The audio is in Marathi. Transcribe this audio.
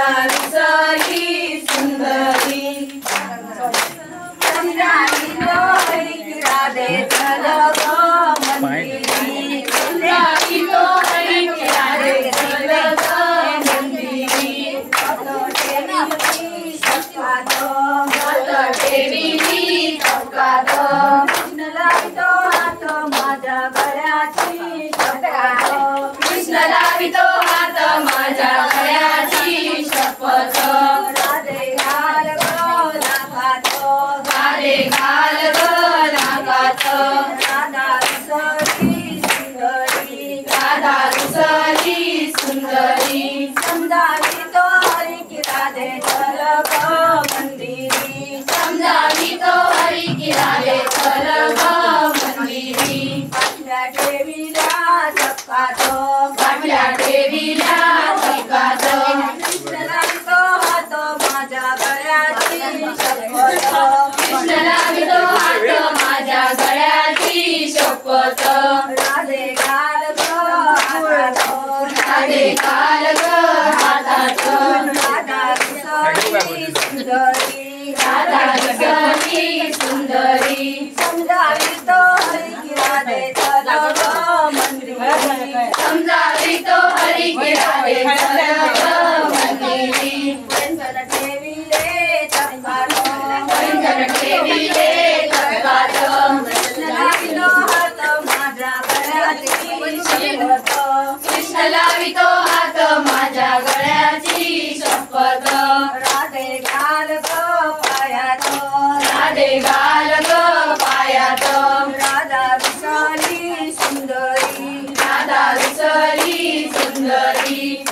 रुसली सुंदरी समजावी तो हरी की राधे चल ग मंदिरी समजावी तो हरी की राधे चल ग मंदिरी देवीनी चौकात कृष्ण लावितो हात माझ्या गळ्याची शपथ कृष्ण लावितो हात माझ्या गळ्याची शपथ राधे घाल ग नाकात राधे घाल ग नाकात राधा रुसली सुंदरी राधा रुसली सुंदरी समजावी तो हरी की राधे चल ग मंदिरी समजावी तो हरी की राधे चल ग मंदिरी पाटल्या देवीला चपकात पाटल्या देवीला चपकात कृष्ण लावितो हात माझ्या गळ्याची शपथ कृष्ण लावितो हात माझ्या गळ्याची शपथ राधे घाल ग हातात राधे घाल ग हातात राधा रुसली सुंदरी राधा रुसली सुंदरी समजावी तो हरी की राधे चल ग मंदिरी समजावी तो हरी की राधे चल ग मंदिरी वंदन ठेविले चपकात वंदन ठेविले चपकात कृष्ण लावितो हात माझ्या गळ्याची शपथ कृष्ण लावितो हात माझ्या गळ्याची शपथ राधे घाल ग पायात राधे घाल ग पायात राधा रुसली सुंदरी राधा रुसली सुंदरी